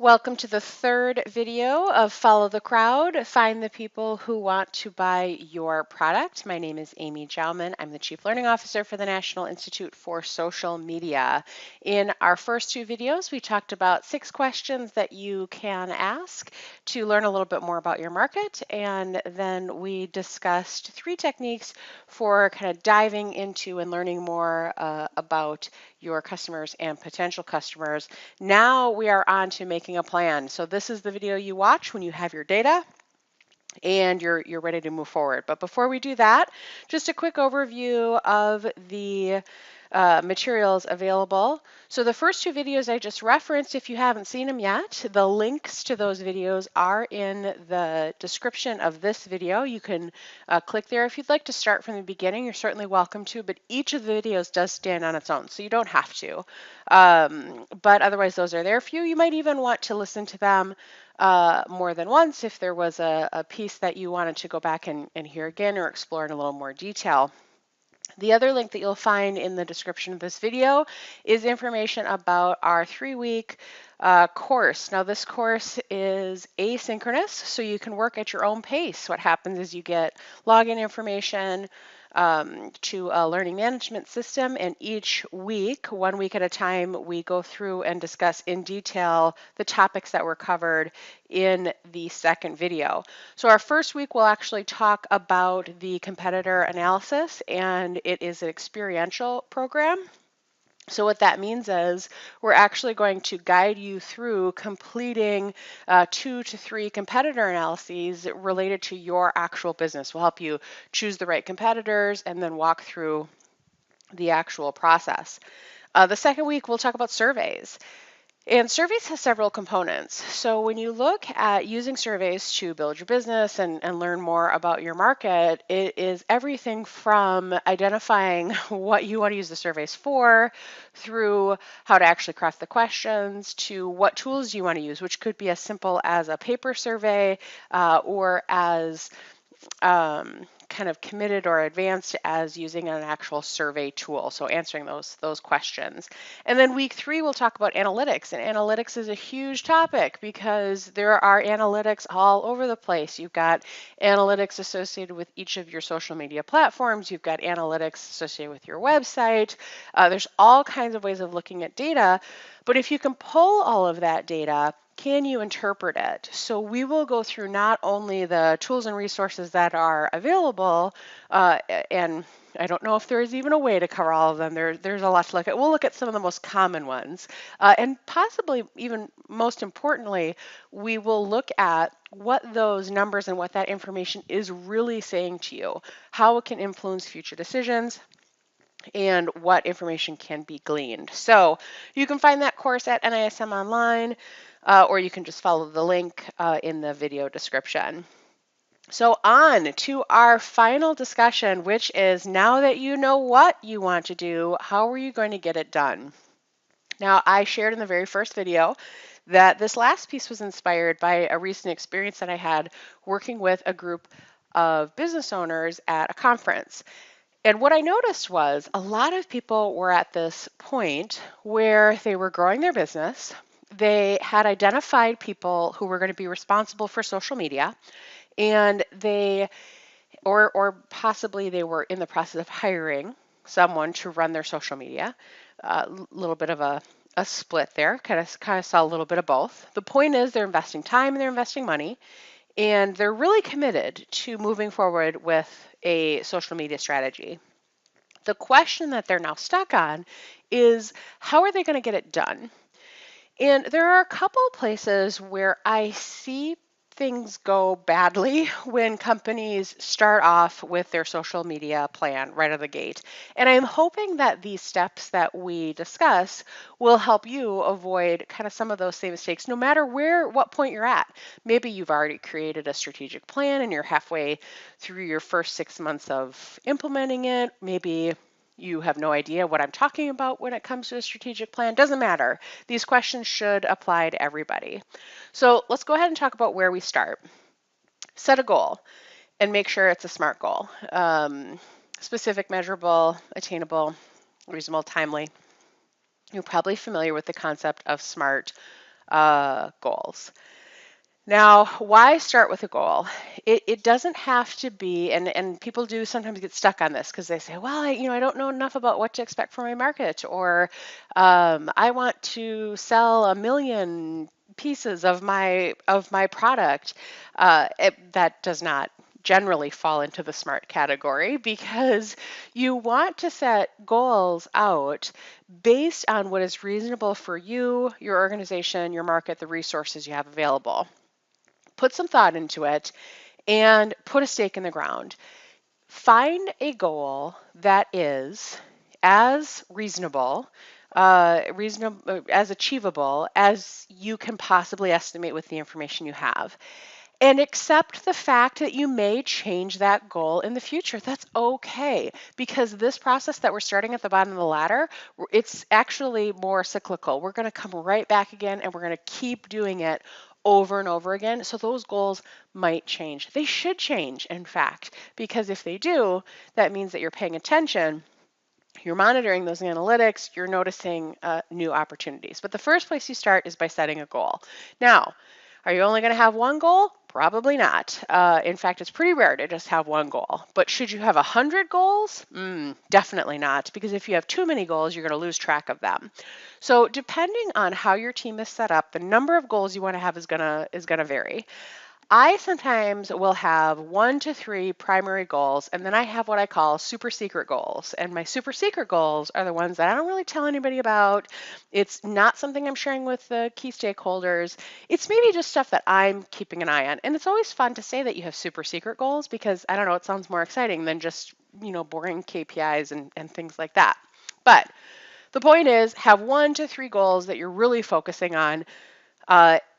Welcome to the third video of Follow the Crowd, Find the People Who Want to Buy Your Product. My name is Amy Jauman. I'm the Chief Learning Officer for the National Institute for Social Media. In our first two videos, we talked about 6 questions that you can ask to learn a little bit more about your market, and then we discussed 3 techniques for kind of diving into and learning more about your customers and potential customers. Now we are on to making a plan. So this is the video you watch when you have your data and you're ready to move forward. But before we do that, just a quick overview of the materials available. So the first 2 videos I just referenced, if you haven't seen them yet, the links to those videos are in the description of this video. You can click there if you'd like to start from the beginning. You're certainly welcome to, but each of the videos does stand on its own, so you don't have to. But otherwise, those are there for you. You might even want to listen to them more than once if there was a piece that you wanted to go back and hear again or explore in a little more detail. The other link that you'll find in the description of this video is information about our 3-week course. Now this course is asynchronous, so you can work at your own pace. What happens is you get login information to a learning management system, and each week, 1 week at a time, we go through and discuss in detail the topics that were covered in the second video. So our first week will actually talk about the competitor analysis, and it is an experiential program. So what that means is we're actually going to guide you through completing 2 to 3 competitor analyses related to your actual business. We'll help you choose the right competitors and then walk through the actual process. The second week, we'll talk about surveys. And surveys has several components. So when you look at using surveys to build your business and learn more about your market, it is everything from identifying what you want to use the surveys for, through how to actually craft the questions, to what tools you want to use, which could be as simple as a paper survey or as kind of committed or advanced as using an actual survey tool, so answering those questions. And then week 3, we'll talk about analytics, and analytics is a huge topic because there are analytics all over the place. You've got analytics associated with each of your social media platforms. You've got analytics associated with your website. There's all kinds of ways of looking at data, but if you can pull all of that data, can you interpret it? So we will go through not only the tools and resources that are available, and I don't know if there is even a way to cover all of them. There's a lot to look at. We'll look at some of the most common ones. And possibly even most importantly, we will look at what those numbers and what that information is really saying to you, how it can influence future decisions, and what information can be gleaned. So you can find that course at NISM Online, or you can just follow the link in the video description. So on to our final discussion, which is now that you know what you want to do, how are you going to get it done? Now, I shared in the very first video that this last piece was inspired by a recent experience that I had working with a group of business owners at a conference. And what I noticed was a lot of people were at this point where they were growing their business. They had identified people who were going to be responsible for social media, and or possibly they were in the process of hiring someone to run their social media. A little bit of a split there, kind of saw a little bit of both. The point is they're investing time and they're investing money, and they're really committed to moving forward with a social media strategy. The question that they're now stuck on is, how are they going to get it done? And there are a couple places where I see things go badly when companies start off with their social media plan right out of the gate. And I'm hoping that these steps that we discuss will help you avoid kind of some of those same mistakes, no matter what point you're at. Maybe you've already created a strategic plan and you're halfway through your first 6 months of implementing it. Maybe you have no idea what I'm talking about when it comes to a strategic plan. Doesn't matter. These questions should apply to everybody. So let's go ahead and talk about where we start. Set a goal and make sure it's a SMART goal. Specific, measurable, attainable, reasonable, timely. You're probably familiar with the concept of SMART goals. Now, why start with a goal? It doesn't have to be, and people do sometimes get stuck on this because they say, well, I don't know enough about what to expect from my market, or I want to sell 1 million pieces of my product. That does not generally fall into the SMART category because you want to set goals out based on what is reasonable for you, your organization, your market, the resources you have available. Put some thought into it and put a stake in the ground. Find a goal that is as reasonable, as achievable as you can possibly estimate with the information you have. And accept the fact that you may change that goal in the future. That's okay, because this process that we're starting at the bottom of the ladder, it's actually more cyclical. We're going to come right back again and we're going to keep doing it over and over again. So those goals might change. They should change, in fact, because if they do, that means that you're paying attention. You're monitoring those analytics, you're noticing new opportunities. But the first place you start is by setting a goal. Now, are you only going to have one goal? Probably not. In fact, it's pretty rare to just have one goal. But should you have 100 goals? Definitely not, because if you have too many goals, you're going to lose track of them. So depending on how your team is set up, the number of goals you want to have is going to vary. I sometimes will have 1 to 3 primary goals, and then I have what I call super secret goals. And my super secret goals are the ones that I don't really tell anybody about. It's not something I'm sharing with the key stakeholders. It's maybe just stuff that I'm keeping an eye on. And it's always fun to say that you have super secret goals because, I don't know, it sounds more exciting than just, boring KPIs and things like that. But the point is, have 1 to 3 goals that you're really focusing on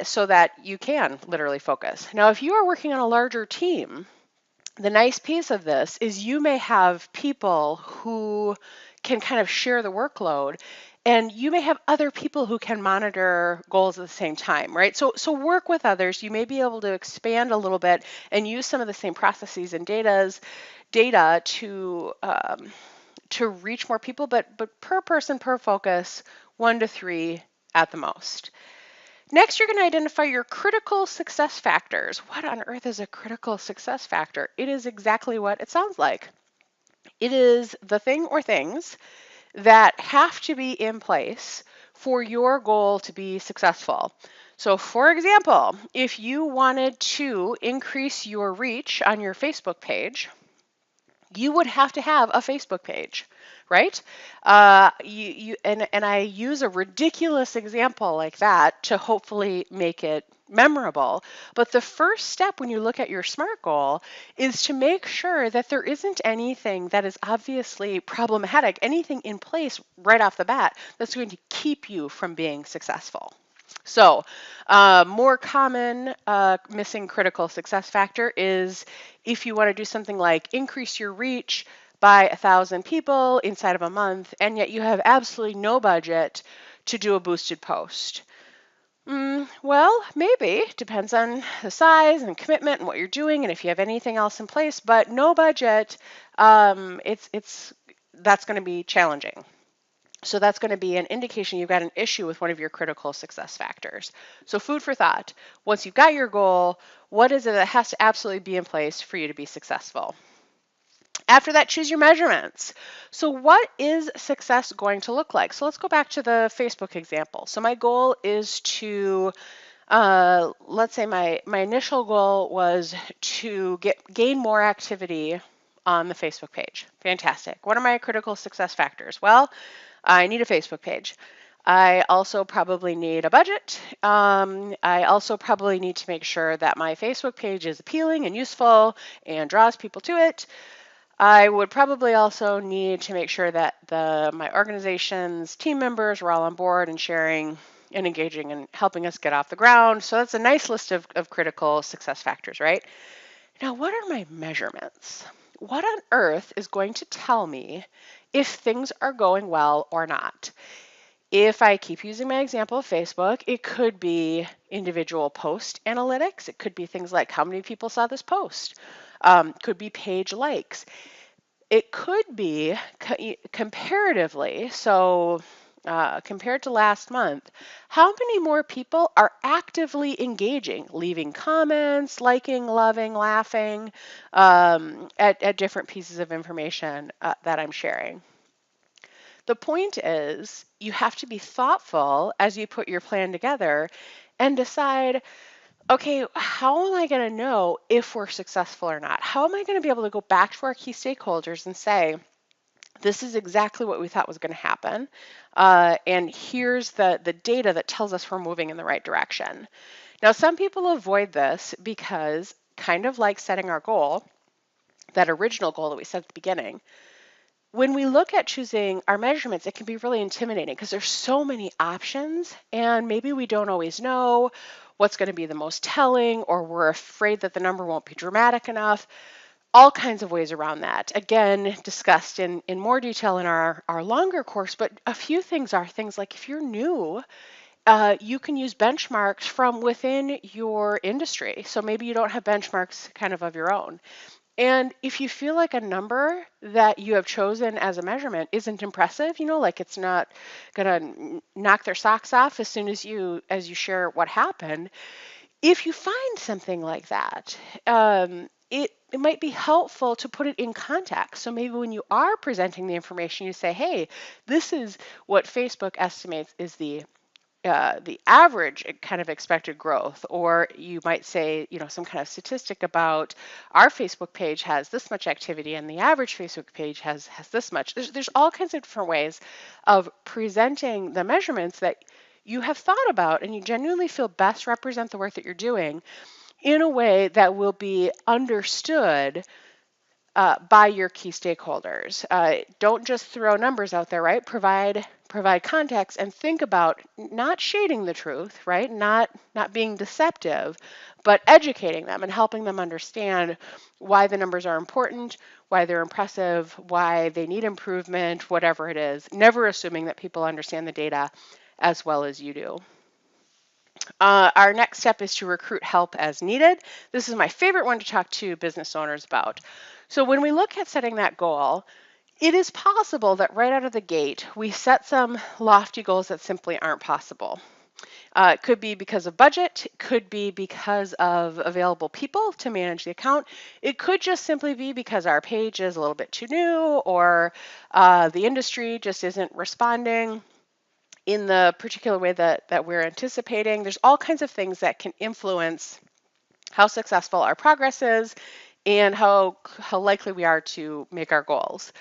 so that you can literally focus. Now, if you are working on a larger team, the nice piece of this is you may have people who can kind of share the workload, and you may have other people who can monitor goals at the same time, right? So work with others. You may be able to expand a little bit and use some of the same processes and data to reach more people, but per person, per focus, 1 to 3 at the most. Next, you're going to identify your critical success factors. What on earth is a critical success factor? It is exactly what it sounds like. It is the thing or things that have to be in place for your goal to be successful. So for example, if you wanted to increase your reach on your Facebook page, you would have to have a Facebook page, right? And I use a ridiculous example like that to hopefully make it memorable. But the first step when you look at your SMART goal is to make sure that there isn't anything that is obviously problematic, anything in place right off the bat that's going to keep you from being successful. So, more common missing critical success factor is if you want to do something like increase your reach by 1,000 people inside of a month, and yet you have absolutely no budget to do a boosted post. Well, maybe. Depends on the size and commitment and what you're doing and if you have anything else in place, but no budget, that's going to be challenging. So that's going to be an indication you've got an issue with one of your critical success factors. So food for thought. Once you've got your goal, what is it that has to absolutely be in place for you to be successful? After that, choose your measurements. So what is success going to look like? So let's go back to the Facebook example. So my goal is to, let's say my initial goal was to gain more activity on the Facebook page. Fantastic. What are my critical success factors? Well, I need a Facebook page. I also probably need a budget. I also probably need to make sure that my Facebook page is appealing and useful and draws people to it. I would probably also need to make sure that my organization's team members were all on board and sharing and engaging and helping us get off the ground. So that's a nice list of critical success factors, right? Now, what are my measurements? What on earth is going to tell me if things are going well or not? If I keep using my example of Facebook, it could be individual post analytics. It could be things like how many people saw this post. Could be page likes. It could be comparatively. So compared to last month, how many more people are actively engaging, leaving comments, liking, loving, laughing at different pieces of information that I'm sharing? The point is, you have to be thoughtful as you put your plan together and decide, okay, how am I going to know if we're successful or not? How am I going to be able to go back to our key stakeholders and say, this is exactly what we thought was going to happen. And here's the data that tells us we're moving in the right direction. Now, some people avoid this because, kind of like setting our goal, that original goal that we set at the beginning, when we look at choosing our measurements, it can be really intimidating because there's so many options, and maybe we don't always know what's going to be the most telling, or we're afraid that the number won't be dramatic enough. All kinds of ways around that. Again, discussed in more detail in our longer course, but a few things are things like if you're new, you can use benchmarks from within your industry. So maybe you don't have benchmarks kind of your own. And if you feel like a number that you have chosen as a measurement isn't impressive, like it's not gonna knock their socks off as soon as you share what happened, if you find something like that, it might be helpful to put it in context. So maybe when you are presenting the information, you say, hey, this is what Facebook estimates is the average kind of expected growth, or you might say, some kind of statistic about our Facebook page has this much activity and the average Facebook page has this much. There's all kinds of different ways of presenting the measurements that you have thought about and you genuinely feel best represent the work that you're doing in a way that will be understood by your key stakeholders. Don't just throw numbers out there, right? Provide context and think about not shading the truth, right? Not being deceptive, but educating them and helping them understand why the numbers are important, why they're impressive, why they need improvement, whatever it is. Never assuming that people understand the data as well as you do. Our next step is to recruit help as needed. This is my favorite one to talk to business owners about. So when we look at setting that goal, it is possible that right out of the gate, we set some lofty goals that simply aren't possible. It could be because of budget, it could be because of available people to manage the account. It could just simply be because our page is a little bit too new, or the industry just isn't responding in the particular way that we're anticipating. There's all kinds of things that can influence how successful our progress is and how likely we are to make our goals.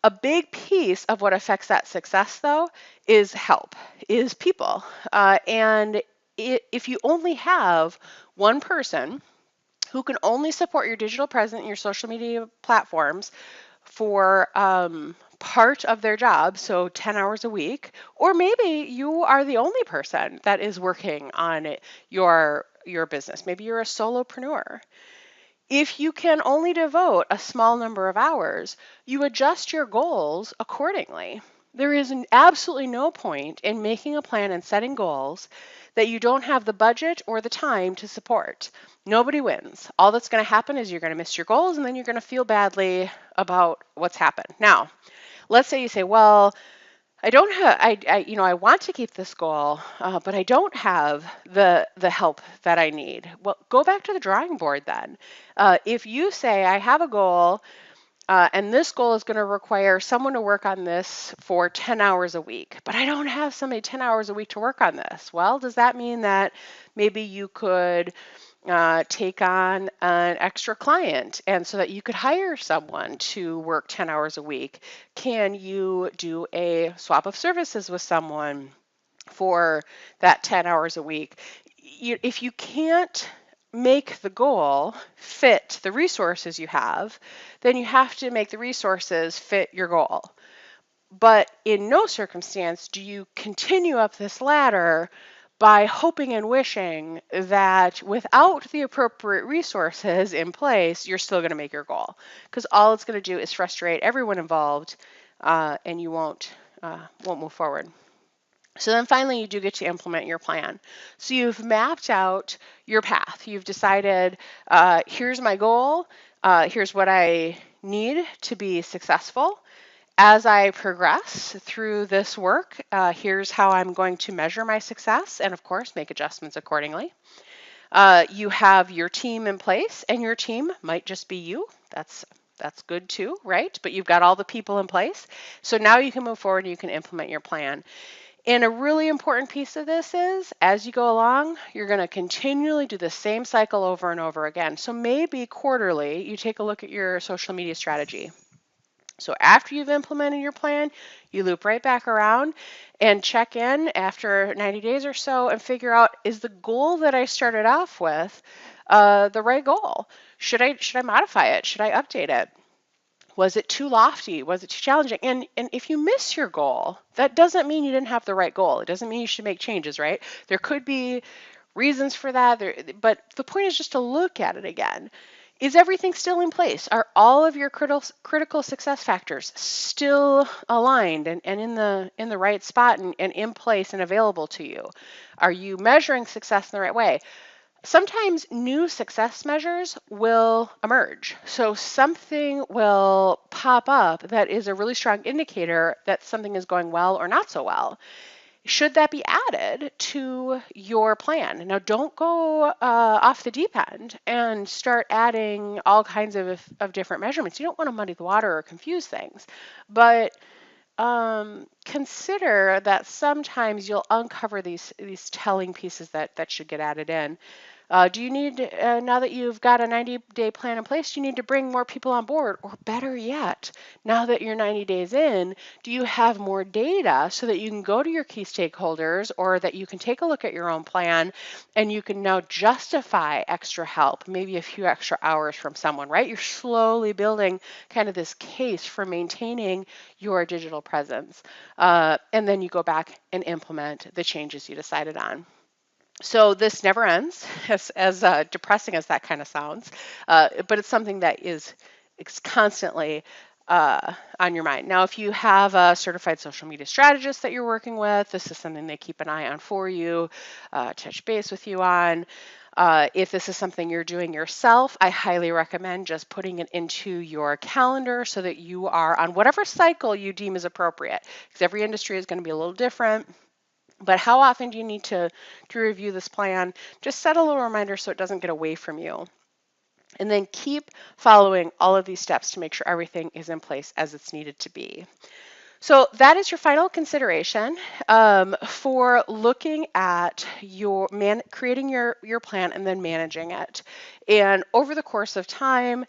A big piece of what affects that success, though, is help, is people. If you only have one person who can only support your digital presence and your social media platforms for part of their job, so 10 hours a week, or maybe you are the only person that is working on your business. Maybe you're a solopreneur. If you can only devote a small number of hours, you adjust your goals accordingly. There is absolutely no point in making a plan and setting goals that you don't have the budget or the time to support. Nobody wins. All that's going to happen is you're going to miss your goals and then you're going to feel badly about what's happened. Now, let's say you say, well, I don't have, I want to keep this goal, but I don't have the help that I need. Well, go back to the drawing board then. If you say I have a goal, and this goal is going to require someone to work on this for 10 hours a week, but I don't have somebody 10 hours a week to work on this. Well, does that mean that maybe you could take on an extra client and so that you could hire someone to work 10 hours a week? Can you do a swap of services with someone for that 10 hours a week? If you can't make the goal fit the resources you have, then you have to make the resources fit your goal. But in no circumstance do you continue up this ladder by hoping and wishing that without the appropriate resources in place, you're still going to make your goal. Because all it's going to do is frustrate everyone involved, and you won't move forward. So then finally, you do get to implement your plan. So you've mapped out your path. You've decided, here's my goal, here's what I need to be successful. as I progress through this work, here's how I'm going to measure my success and, of course, make adjustments accordingly. You have your team in place, and your team might just be you. That's good too, right? But you've got all the people in place. So now you can move forward and you can implement your plan. And a really important piece of this is, as you go along, you're going to continually do the same cycle over and over again. So maybe quarterly, you take a look at your social media strategy. So after you've implemented your plan, you loop right back around and check in after 90 days or so and figure out, is the goal that I started off with the right goal? Should I modify it? Should I update it? Was it too lofty? Was it too challenging? And if you miss your goal, that doesn't mean you didn't have the right goal. It doesn't mean you should make changes, right? There could be reasons for that, but the point is just to look at it again. Is everything still in place? Are all of your critical success factors still aligned and in the right spot and in place and available to you? Are you measuring success in the right way? Sometimes new success measures will emerge. So something will pop up that is a really strong indicator that something is going well or not so well. Should that be added to your plan? Now, don't go off the deep end and start adding all kinds of different measurements. You don't want to muddy the water or confuse things, but consider that sometimes you'll uncover these telling pieces that should get added in. Do you need, now that you've got a 90-day plan in place, do you need to bring more people on board? Or better yet, now that you're 90 days in, do you have more data so that you can go to your key stakeholders or that you can take a look at your own plan and you can now justify extra help, maybe a few extra hours from someone, right? You're slowly building kind of this case for maintaining your digital presence. And then you go back and implement the changes you decided on. So this never ends, as depressing as that kind of sounds, but it's something that is constantly on your mind. Now, if you have a certified social media strategist that you're working with, this is something they keep an eye on for you, touch base with you on. If this is something you're doing yourself, I highly recommend just putting it into your calendar so that you are on whatever cycle you deem is appropriate, because every industry is going to be a little different. But how often do you need to review this plan? Just set a little reminder so it doesn't get away from you. And then keep following all of these steps to make sure everything is in place as it's needed to be. So that is your final consideration for looking at creating your plan and then managing it. And over the course of time,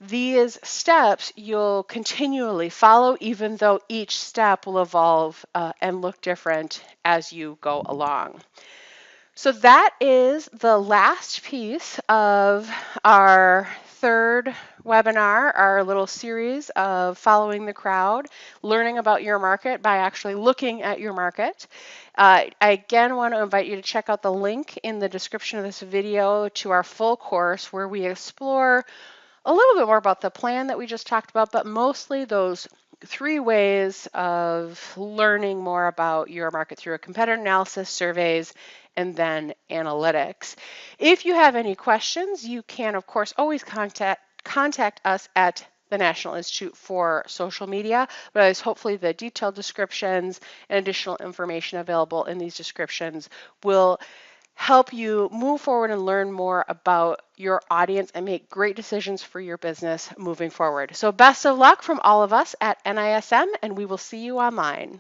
these steps you'll continually follow, even though each step will evolve and look different as you go along. So that is the last piece of our third webinar, our little series of following the crowd, learning about your market by actually looking at your market. I again want to invite you to check out the link in the description of this video to our full course where we explore a little bit more about the plan that we just talked about, but mostly those 3 ways of learning more about your market through a competitor analysis, surveys, and then analytics. If you have any questions, you can, of course, always contact us at the National Institute for Social Media, but as hopefully the detailed descriptions and additional information available in these descriptions will help you move forward and learn more about your audience and make great decisions for your business moving forward. So best of luck from all of us at NISM, and we will see you online.